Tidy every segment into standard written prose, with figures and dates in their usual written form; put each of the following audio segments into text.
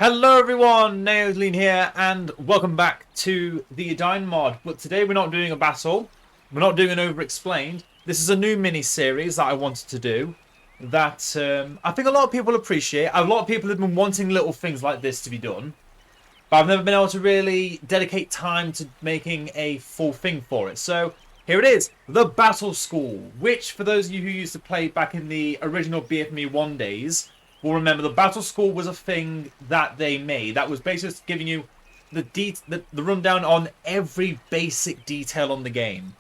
Hello everyone, Edain here, and welcome back to the Edain mod. But today we're not doing a battle, we're not doing an over-explained. This is a new mini-series that I wanted to do that I think a lot of people appreciate. A lot of people have been wanting little things like this to be done, but I've never been able to really dedicate time to making a full thing for it. So here it is, the Battle School, which for those of you who used to play back in the original BFME 1 days, will remember the Battle School was a thing that they made that was basically giving you the rundown on every basic detail on the game.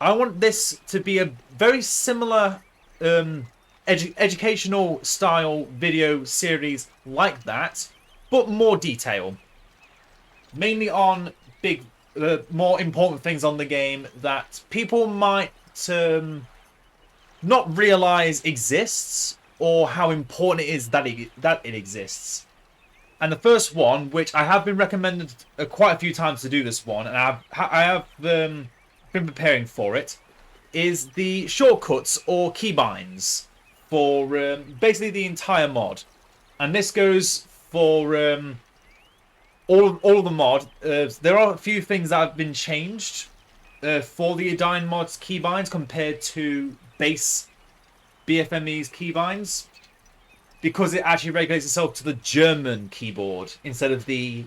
I want this to be a very similar educational style video series like that, but more detail. Mainly on big, more important things on the game that people might not realize exists, or how important it is that it exists. And the first one, which I have been recommended quite a few times to do this one, and I have been preparing for it, is the shortcuts or keybinds for basically the entire mod. And this goes for all of the mod. There are a few things that have been changed for the Edain mod's keybinds compared to base BFME's keybinds, because it actually regulates itself to the German keyboard instead of the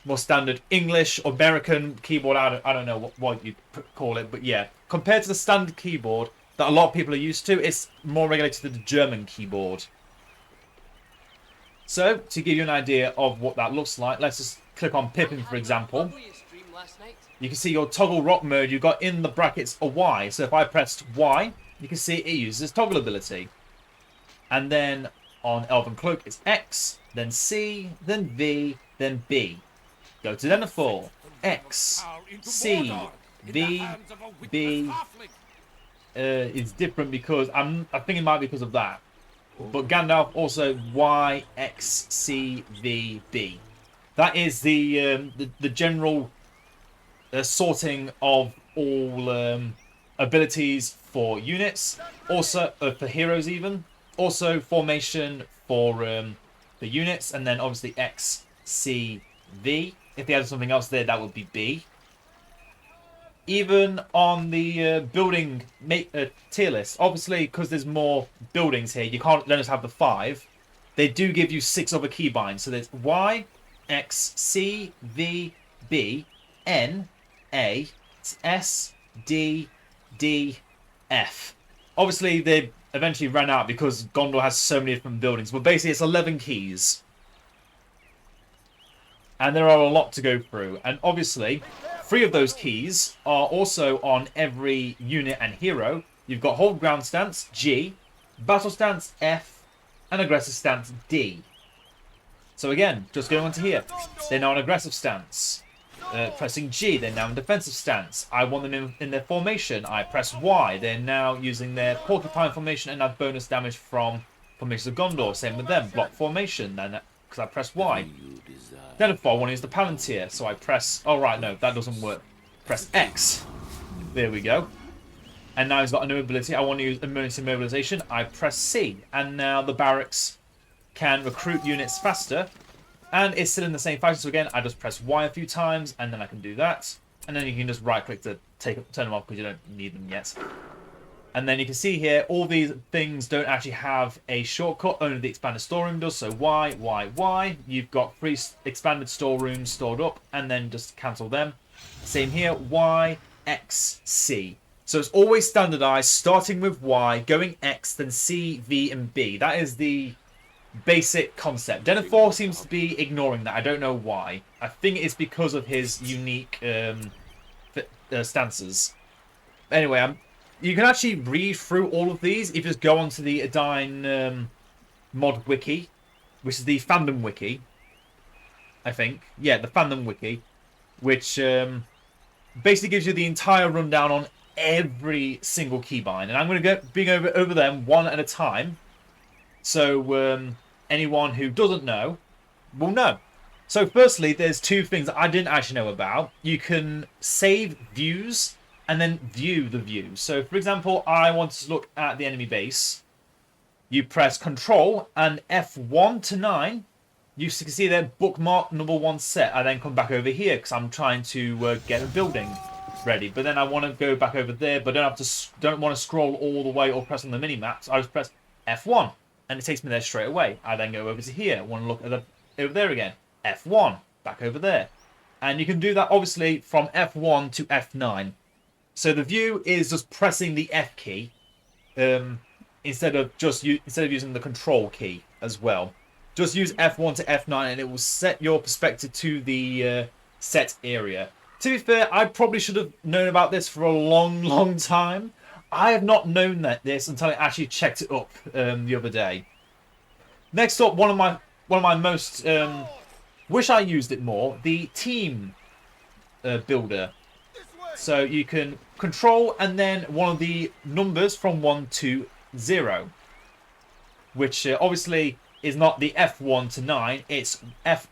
more standard English or American keyboard. I don't know what you call it, but yeah, compared to the standard keyboard that a lot of people are used to, it's more regulated to the German keyboard. So to give you an idea of what that looks like, let's just click on Pippin, for example. You can see your toggle rock mode, you've got in the brackets a Y. So if I pressed Y, you can see it uses toggle ability. And then on Elven Cloak, it's X, then C, then V, then B. Go to Denethor, X, C, V, B. It's different because I think it might be because of that. But Gandalf also Y, X, C, V, B. That is the general sorting of all abilities for units, also for heroes even, also formation for the units, and then obviously X, C, V. If they added something else there, that would be B. Even on the building tier list, obviously because there's more buildings here, you can't then just have the 5. They do give you 6 other keybinds, so there's Y, X, C, V, B, N, A, S, D, D, F. Obviously, they eventually ran out because Gondor has so many different buildings. But basically, it's 11 keys. And there are a lot to go through. And obviously, 3 of those keys are also on every unit and hero. You've got Hold Ground Stance, G, Battle Stance, F, and Aggressive Stance, D. So again, just going on to here. They're now on Aggressive Stance. Pressing G, they're now in defensive stance. I want them in their formation. I press Y, they're now using their porcupine formation and have bonus damage from Formations of Gondor. Same with them, block formation, then because I press Y. Then if I want to use the Palantir, so I press, oh right, no, that doesn't work. Press X. There we go. And now he's got a new ability. I want to use emergency mobilization. I press C, and now the barracks can recruit units faster. And it's still in the same fashion, so again, I just press Y a few times, and then I can do that. And then you can just right-click to turn them off because you don't need them yet. And then you can see here, all these things don't actually have a shortcut, only the expanded storeroom does. So Y, Y, Y. You've got 3 expanded storerooms stored up, and then just cancel them. Same here, Y, X, C. So it's always standardized, starting with Y, going X, then C, V, and B. That is the basic concept. Denethor seems to be ignoring that. I don't know why. I think it's because of his unique stances. Anyway, you can actually read through all of these if you just go onto the Edain mod wiki, which is the fandom wiki, I think. Yeah, the fandom wiki, which basically gives you the entire rundown on every single keybind. And I'm going to be over them one at a time. So anyone who doesn't know will know. So firstly, there's 2 things that I didn't actually know about. You can save views and then view the view. So for example, I want to look at the enemy base. You press Control and F1 to 9 you can see there, bookmark number 1 set. I then come back over here because I'm trying to get a building ready. But then I want to go back over there, but don't want to scroll all the way or press on the mini maps. I just press F1, and it takes me there straight away. I then go over to here. Want to look at over there again. F1, back over there, and you can do that obviously from F1 to F9. So the view is just pressing the F key instead of using the control key as well. Just use F1 to F9 and it will set your perspective to the set area. To be fair, I probably should have known about this for a long time. I have not known this until I actually checked it up the other day. Next up, one of my most wish I used it more, the team builder. So you can control and then one of the numbers from 1 to 0, which obviously is not the F1 to 9. It's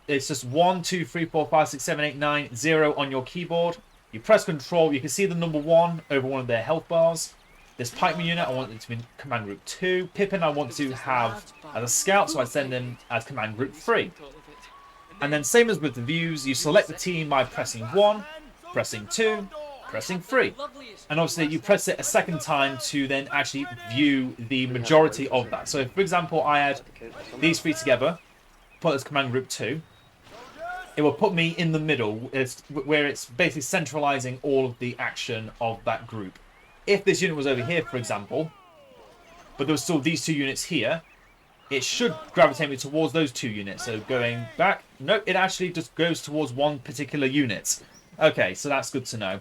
just 1, 2, 3, 4, 5, 6, 7, 8, 9, 0 on your keyboard. You press control, you can see the number 1 over one of their health bars. This pikeman unit, I want it to be command group 2. Pippin, I want to have as a scout, so I send him as command group 3. And then same as with the views, you select the team by pressing 1, pressing 2, pressing 3. And obviously you press it a second time to then actually view the majority of that. So if, for example, I had these 3 together, put as command group 2, it will put me in the middle, where it's basically centralizing all of the action of that group. If this unit was over here, for example, but there were still these 2 units here, it should gravitate me towards those 2 units. So going back, nope, it actually just goes towards one particular unit. Okay, so that's good to know.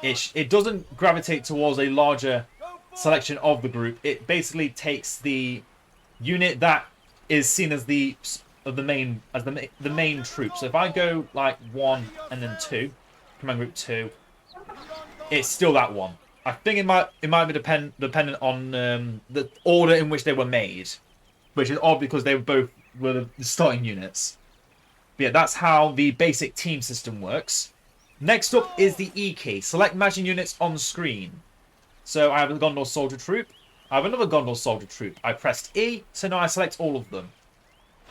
It doesn't gravitate towards a larger selection of the group. It basically takes the unit that is seen as the main troop. So if I go like 1 and then 2, command group 2, it's still that one. I think it might be dependent on the order in which they were made, which is odd because they were the starting units. But yeah, that's how the basic team system works. Next up is the E key. Select matching units on screen. So I have a Gondor soldier troop. I have another Gondor soldier troop. I pressed E, so now I select all of them.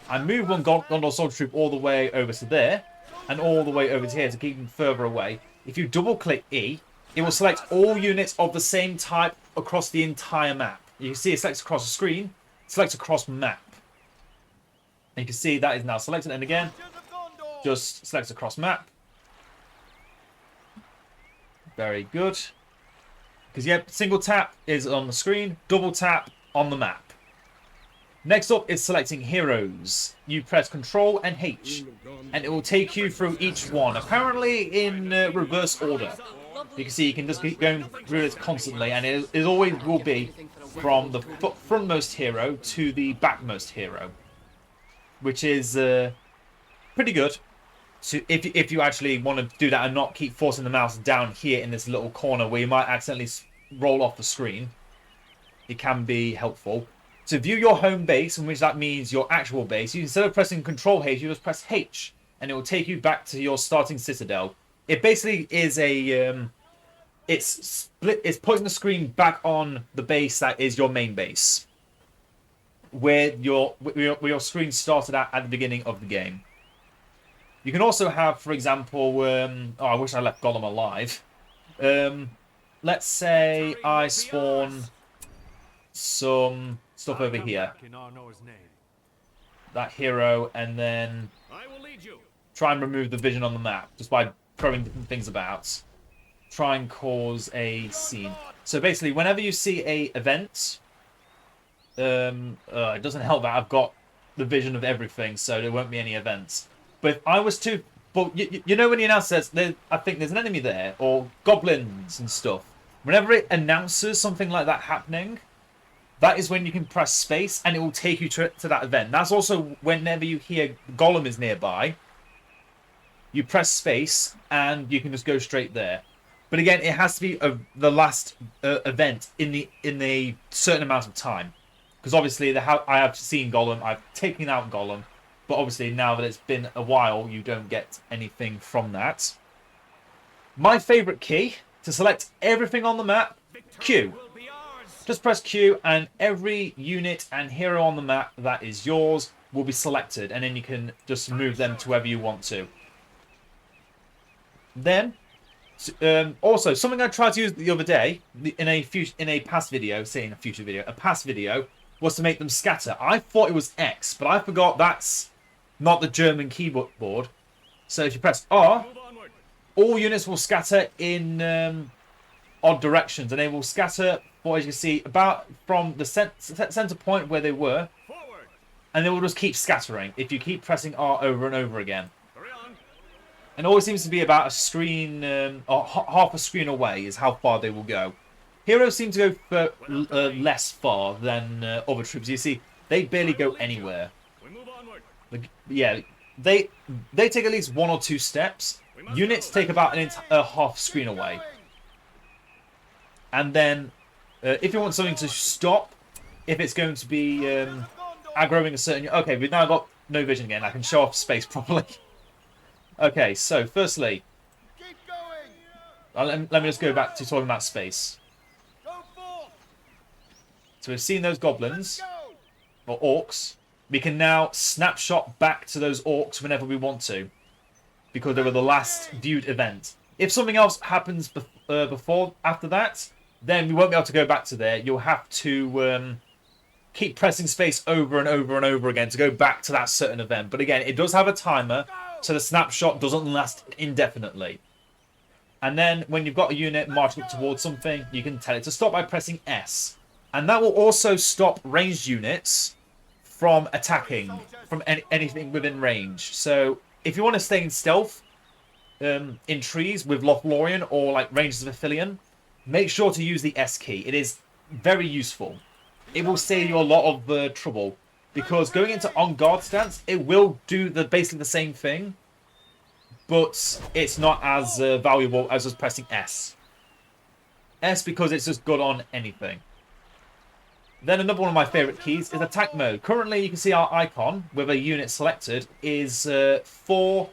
I move one Gondor soldier troop all the way over to there, and all the way over to here to keep them further away. If you double click E, it will select all units of the same type across the entire map. You can see it selects across the screen, selects across map. And you can see that is now selected, and again, just selects across map. Very good. Because, yeah, single tap is on the screen, double tap on the map. Next up is selecting heroes. You press Control and H, and it will take you through each one, apparently in reverse order. You can see you can just keep going through this constantly, and it always will be from the frontmost hero to the backmost hero, which is pretty good. So if you actually want to do that and not keep forcing the mouse down here in this little corner where you might accidentally roll off the screen, it can be helpful. To view your home base, in which that means your actual base, instead of pressing Control H, you just press H, and it will take you back to your starting citadel. It basically is a it's putting the screen back on the base that is your main base, where your screen started at the beginning of the game. You can also have, for example, I wish I left Gollum alive. Let's say I spawn some stuff over here. That hero, and then try and remove the vision on the map just by throwing different things about. Try and cause a scene. So basically, whenever you see a event, it doesn't help that I've got the vision of everything, so there won't be any events. But if I was to... But you know when you announce says, I think there's an enemy there, or goblins and stuff. Whenever it announces something like that happening, that is when you can press space, and it will take you to that event. That's also whenever you hear Gollum is nearby, you press space, and you can just go straight there. But again, it has to be the last event in a certain amount of time. Because obviously, I have seen Gollum, I've taken out Gollum, but obviously now that it's been a while, you don't get anything from that. My favourite key, to select everything on the map, Q. Just press Q, and every unit and hero on the map, that is yours, will be selected, and then you can just move them to wherever you want to. Then, also something I tried to use the other day in a past video, a past video, was to make them scatter. I thought it was X, but I forgot that's not the German keyboard. So if you press R, all units will scatter in odd directions, and they will scatter, as you can see, about from the center point where they were, and they will just keep scattering if you keep pressing R over and over again. And it always seems to be about a screen, or half a screen away is how far they will go. Heroes seem to go for less far than other troops. You see, they barely go anywhere. Yeah, they take at least 1 or 2 steps. Units take about a half screen away. And then, if you want something to stop, if it's going to be aggroing a certain... Okay, we've now got no vision again. I can show off space properly. Okay, so firstly, let me just go back to talking about space. So we've seen those goblins, or orcs. We can now snapshot back to those orcs whenever we want to, because they were the last viewed event. If something else happens after that, then we won't be able to go back to there. You'll have to keep pressing space over and over and over again to go back to that certain event. But again, it does have a timer, so the snapshot doesn't last indefinitely. And then when you've got a unit marching up towards something, you can tell it to stop by pressing S. And that will also stop ranged units from attacking from anything within range. So if you want to stay in stealth in trees with Lothlorien or like Rangers of Aphelion, make sure to use the S key. It is very useful. It will save you a lot of trouble, because going into on guard stance, it will do basically the same thing, but it's not as valuable as just pressing S. S because it's just good on anything. Then another one of my favourite keys is attack mode. Currently, you can see our icon with a unit selected is 4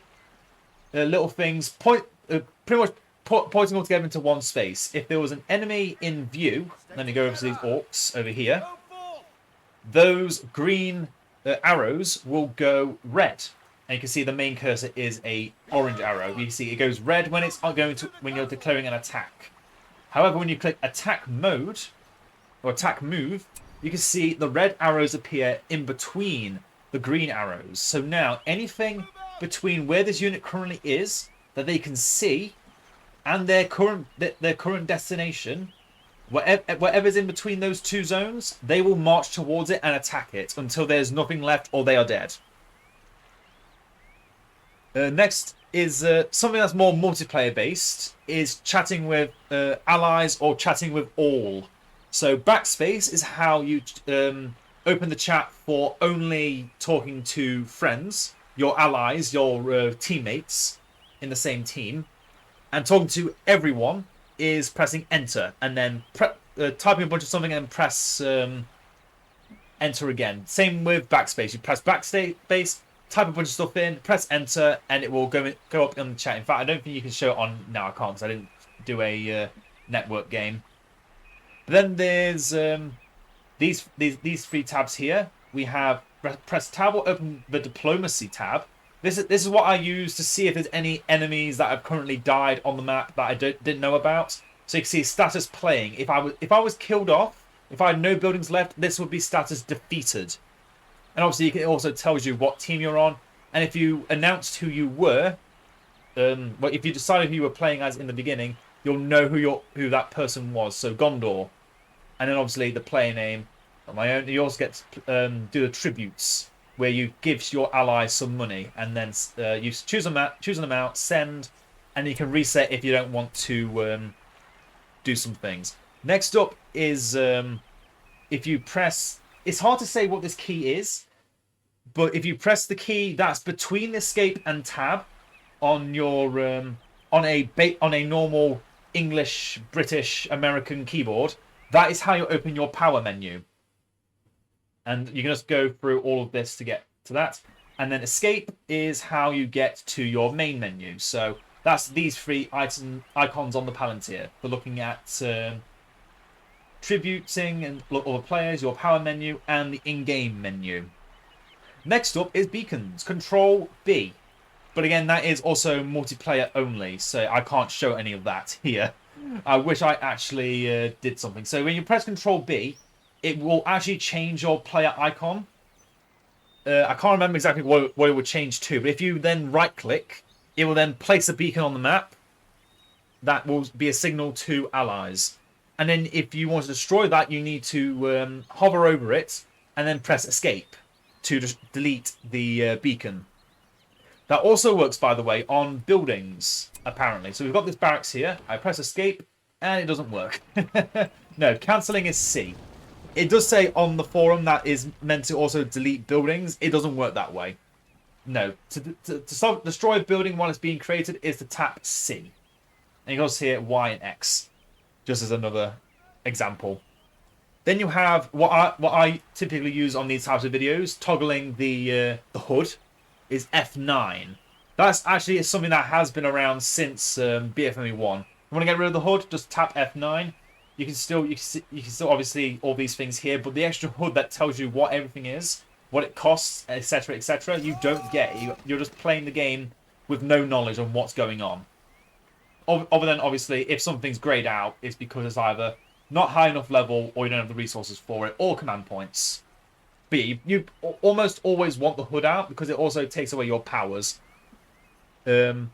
little things pretty much pointing all together into one space. If there was an enemy in view, let me go over to these orcs over here. Those green arrows will go red, and you can see the main cursor is a orange arrow. You can see it goes red when when you're declaring an attack. However, when you click attack mode or attack move, you can see the red arrows appear in between the green arrows. So now anything between where this unit currently is that they can see and their current destination, whatever's in between those 2 zones, they will march towards it and attack it until there's nothing left or they are dead. Next is something that's more multiplayer based, is chatting with allies or chatting with all. So backspace is how you open the chat for only talking to friends, your allies, your teammates in the same team. And talking to everyone is pressing enter, and then typing a bunch of something and press enter again. Same with backspace. You press backspace, type a bunch of stuff in, press enter, and it will go up in the chat. In fact, I don't think you can show it on... No, I can't, because I didn't do a network game. Then there's these 3 tabs here. We have press tab or open the diplomacy tab. This is what I use to see if there's any enemies that have currently died on the map that I didn't know about. So you can see status playing. If I was killed off, if I had no buildings left, this would be status defeated. And obviously it also tells you what team you're on. And if you announced who you were, well, if you decided who you were playing as in the beginning, you'll know who that person was. So Gondor. And then obviously the player name on my own. You also get to do the tributes, where you give your allies some money, and then you choose an amount, send, and you can reset if you don't want to do some things. Next up is if you press... It's hard to say what this key is, but if you press the key that's between escape and tab on your on a normal English, British, American keyboard, that is how you open your power menu. And you can just go through all of this to get to that. And then escape is how you get to your main menu. So that's these 3 icons on the Palantir for looking at tributing and all the players, your power menu, and the in-game menu. Next up is beacons. Control B. But again, that is also multiplayer only, so I can't show any of that here. I wish I actually did something. So when you press Control B, it will actually change your player icon. I can't remember exactly what it would change to, but if you then right-click, it will then place a beacon on the map. That will be a signal to allies. And then if you want to destroy that, you need to hover over it and then press Escape to delete the beacon. That also works, by the way, on buildings, apparently. So we've got this barracks here. I press Escape, and it doesn't work. No, cancelling is C. It does say on the forum that is meant to also delete buildings. It doesn't work that way. No, to destroy a building while it's being created is to tap C. And you also here Y and X, just as another example. Then you have what I typically use on these types of videos, toggling the HUD, is F9. That's actually something that has been around since BFME 1. You want to get rid of the HUD, just tap F9. You can still obviously all these things here, but the extra HUD that tells you what everything is, what it costs, etc., you don't get. You're just playing the game with no knowledge on what's going on. Other than obviously, if something's grayed out, it's because it's either not high enough level, or you don't have the resources for it, or command points. But yeah, you almost always want the HUD out because it also takes away your powers. For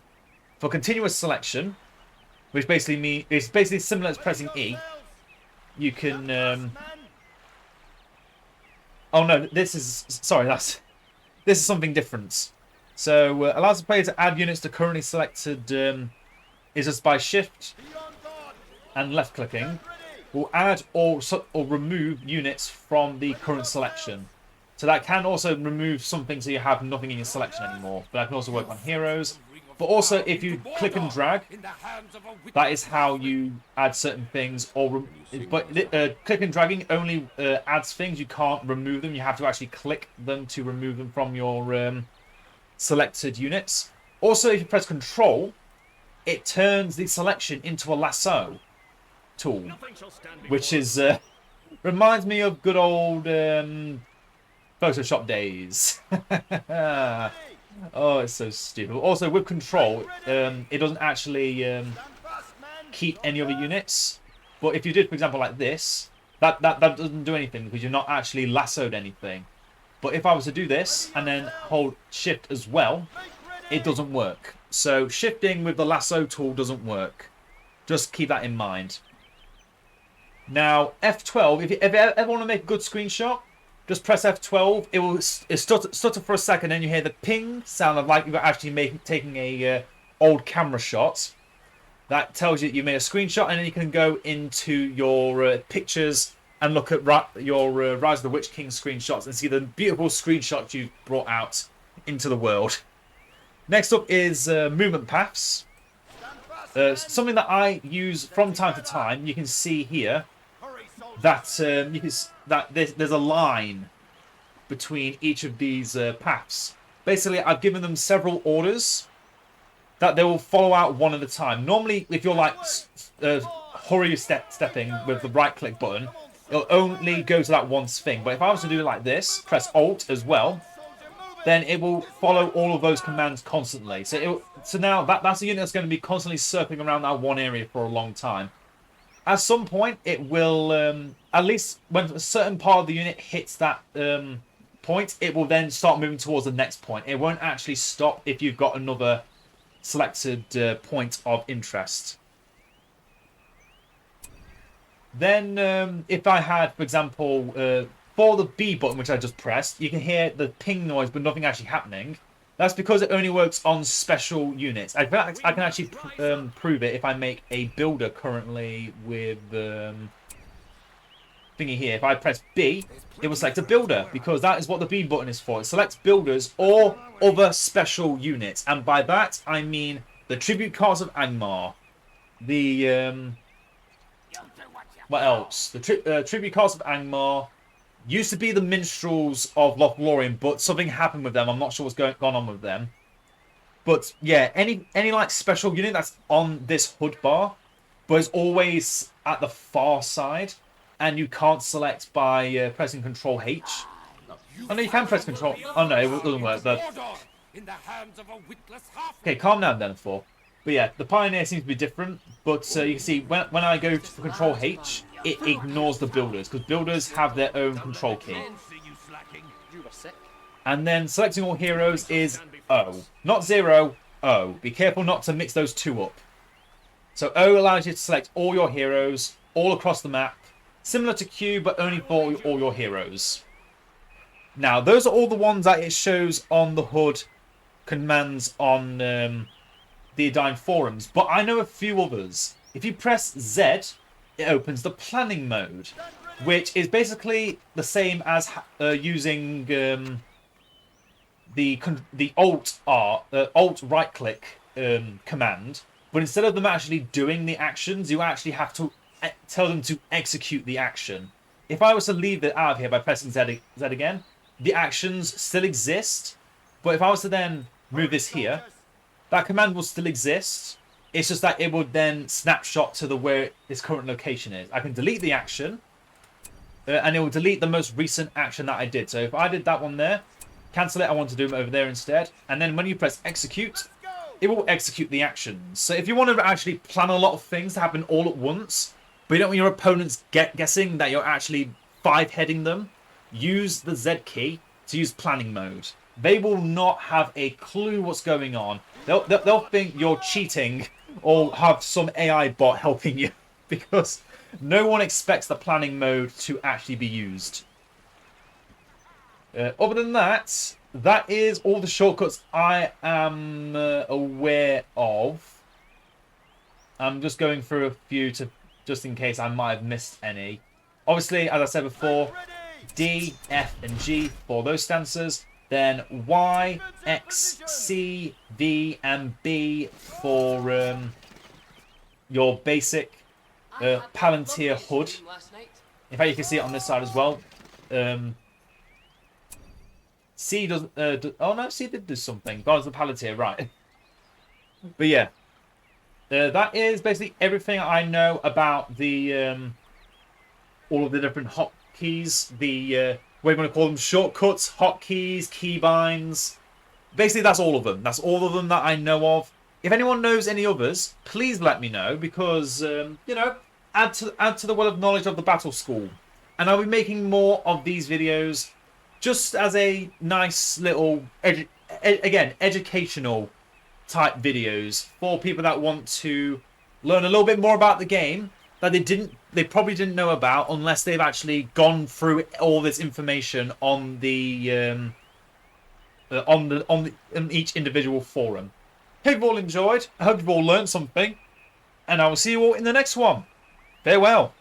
continuous selection, which basically means it's basically similar to pressing E. You can. Oh no, this is something different. So allows the player to add units to currently selected. Is just by shift and left clicking. Will add or remove units from the current selection. So that can also remove something so you have nothing in your selection anymore. But that can also work on heroes. But also if you click and drag, that is how you add certain things. But click and dragging only adds things. You can't remove them. You have to actually click them to remove them from your selected units. Also, if you press Control, it turns the selection into a lasso tool, which is reminds me of good old Photoshop days. Oh, it's so stupid. Also, with Control, it doesn't actually keep any other units. But if you did, for example, like this, that doesn't do anything because you're not actually lassoed anything. But if I was to do this and then hold Shift as well, it doesn't work. So shifting with the lasso tool doesn't work. Just keep that in mind. Now, F12, if you ever want to make a good screenshot, just press F12. It will stutter for a second, and you hear the ping sound of like you're actually taking a old camera shot. That tells you that you made a screenshot, and then you can go into your pictures and look at your Rise of the Witch King screenshots and see the beautiful screenshots you've brought out into the world. Next up is movement paths. Something that I use from time to time. You can see here that there's a line between each of these paths. Basically, I've given them several orders that they will follow out one at a time. Normally, if you're like hurry stepping with the right-click button, it'll only go to that one thing. But if I was to do it like this, press Alt as well, then it will follow all of those commands constantly. So now that's a unit that's going to be constantly circling around that one area for a long time. At some point, it will, at least when a certain part of the unit hits that point, it will then start moving towards the next point. It won't actually stop if you've got another selected point of interest. Then, if I had, for example, for the B button, which I just pressed, you can hear the ping noise, but nothing actually happening. That's because it only works on special units. I can actually prove it if I make a builder currently with thingy here. If I press B, it will select a builder because that is what the B button is for. It selects builders or other special units, and by that I mean the tribute cards of Angmar, the what else? The tribute cards of Angmar. Used to be the minstrels of Lothlorien, but something happened with them. I'm not sure what's gone on with them. But yeah, any like special unit that's on this HUD bar, but it's always at the far side, and you can't select by pressing Control H. Oh no, you can press control. Oh no, it doesn't work. But okay, calm down, then, 4. But yeah, the Pioneer seems to be different. But you can see when I go for Control H, it ignores the builders because builders have their own control key. And then selecting all heroes is O, not 0. O. Be careful not to mix those two up. So O allows you to select all your heroes all across the map, similar to Q, but only for all your heroes. Now, those are all the ones that it shows on the HUD commands on the Edain forums, but I know a few others. If you press Z, it opens the planning mode, which is basically the same as using the Alt right click command, but instead of them actually doing the actions, you actually have to tell them to execute the action. If I was to leave it out of here by pressing Z again, the actions still exist, but if I was to then move this here, that command will still exist. It's just that it would then snapshot to where its current location is. I can delete the action, and it will delete the most recent action that I did. So if I did that one there, cancel it, I want to do it over there instead. And then when you press execute, it will execute the actions. So if you want to actually plan a lot of things to happen all at once, but you don't want your opponents guessing that you're actually 5-heading them, use the Z key to use planning mode. They will not have a clue what's going on. They'll think you're cheating or have some AI bot helping you because no one expects the planning mode to actually be used. Other than that, that is all the shortcuts I am aware of. I'm just going through a few just in case I might have missed any. Obviously, as I said before, D, F, and G for those stances. Then Y, X, C, V, and B for your basic Palantir HUD. In fact, you can see it on this side as well. C does. Oh no, C did do something. That was the Palantir, right? But yeah, that is basically everything I know about the all of the different hotkeys. The what you want to call them, shortcuts, hotkeys, keybinds. Basically, that's all of them. That's all of them that I know of. If anyone knows any others, please let me know because you know, add to the well of knowledge of the battle school. And I'll be making more of these videos just as a nice little educational type videos for people that want to learn a little bit more about the game that they probably didn't know about unless they've actually gone through all this information on the on each individual forum. Hope you've all enjoyed. I hope you've all learned something, and I will see you all in the next one. Farewell.